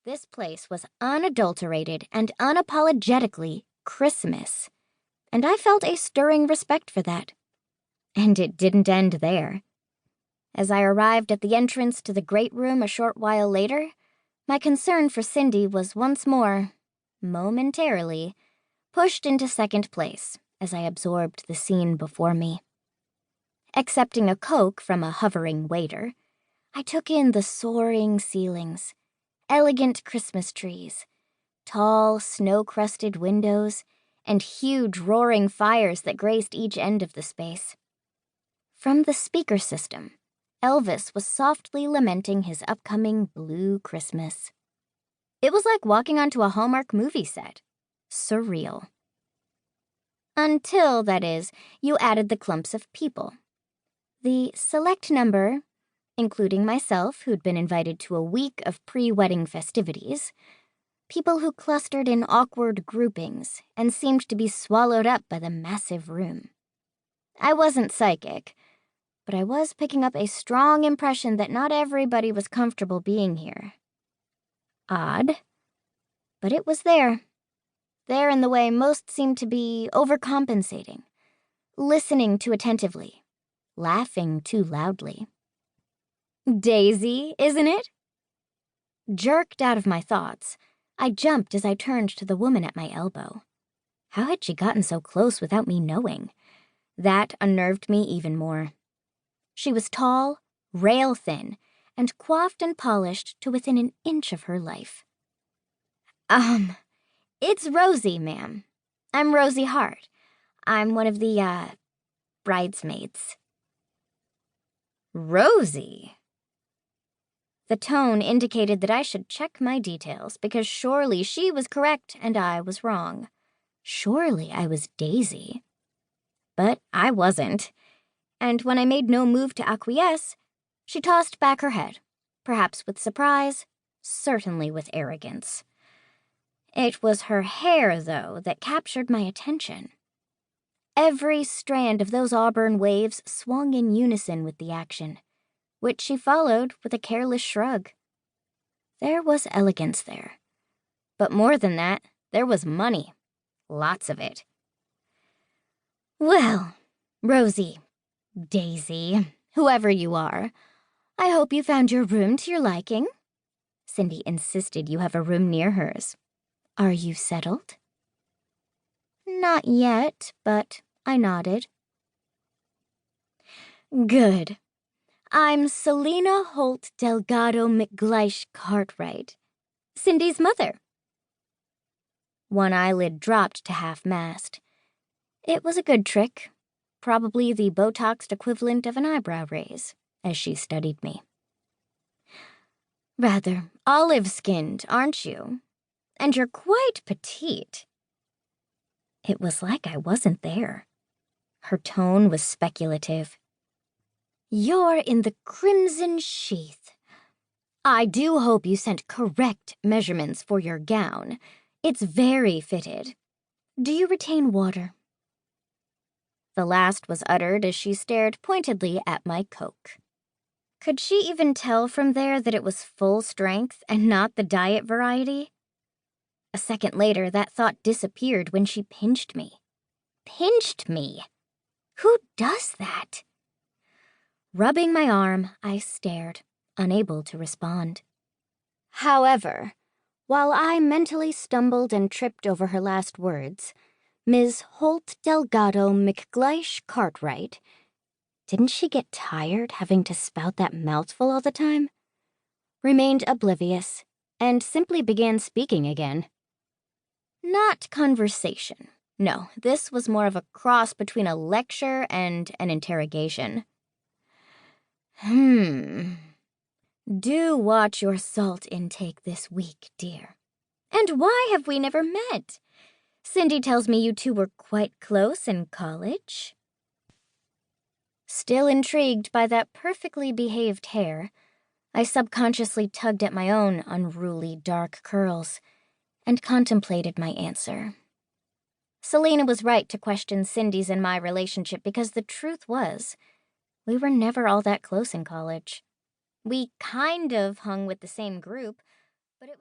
This place was unadulterated and unapologetically Christmas, and I felt a stirring respect for that. And it didn't end there. As I arrived at the entrance to the great room a short while later, my concern for Cindy was once more, momentarily, pushed into second place as I absorbed the scene before me. Accepting a Coke from a hovering waiter, I took in the soaring ceilings, elegant Christmas trees, tall, snow-crusted windows, and huge roaring fires that graced each end of the space. From the speaker system, Elvis was softly lamenting his upcoming blue Christmas. It was like walking onto a Hallmark movie set. Surreal. Until, that is, you added the clumps of people. The select number, including myself, who'd been invited to a week of pre-wedding festivities, people who clustered in awkward groupings and seemed to be swallowed up by the massive room. I wasn't psychic, but I was picking up a strong impression that not everybody was comfortable being here. Odd, but it was there. There in the way most seemed to be overcompensating, listening too attentively, laughing too loudly. Daisy, isn't it? Jerked out of my thoughts, I jumped as I turned to the woman at my elbow. How had she gotten so close without me knowing? That unnerved me even more. She was tall, rail-thin, and coiffed and polished to within an inch of her life. It's Rosie, ma'am. I'm Rosie Hart. I'm one of the, bridesmaids. Rosie? The tone indicated that I should check my details, because surely she was correct and I was wrong. Surely I was Daisy. But I wasn't. And when I made no move to acquiesce, she tossed back her head, perhaps with surprise, certainly with arrogance. It was her hair, though, that captured my attention. Every strand of those auburn waves swung in unison with the action, which she followed with a careless shrug. There was elegance there. But more than that, there was money. Lots of it. Well, Rosie, Daisy, whoever you are, I hope you found your room to your liking. Cindy insisted you have a room near hers. Are you settled? Not yet, but I nodded. Good. I'm Selena Holt Delgado McGleish Cartwright, Cindy's mother. One eyelid dropped to half-mast. It was a good trick, probably the Botoxed equivalent of an eyebrow raise, as she studied me. Rather olive-skinned, aren't you? And you're quite petite. It was like I wasn't there. Her tone was speculative. You're in the crimson sheath. I do hope you sent correct measurements for your gown. It's very fitted. Do you retain water? The last was uttered as she stared pointedly at my Coke. Could she even tell from there that it was full strength and not the diet variety? A second later, that thought disappeared when she pinched me. Pinched me? Who does that? Rubbing my arm, I stared, unable to respond. However, while I mentally stumbled and tripped over her last words, Ms. Holt Delgado McGleish Cartwright, didn't she get tired having to spout that mouthful all the time? Remained oblivious and simply began speaking again. Not conversation. No, this was more of a cross between a lecture and an interrogation. Do watch your salt intake this week, dear. And why have we never met? Cindy tells me you two were quite close in college. Still intrigued by that perfectly behaved hair, I subconsciously tugged at my own unruly dark curls and contemplated my answer. Selena was right to question Cindy's and my relationship because the truth was, we were never all that close in college. We kind of hung with the same group, but it was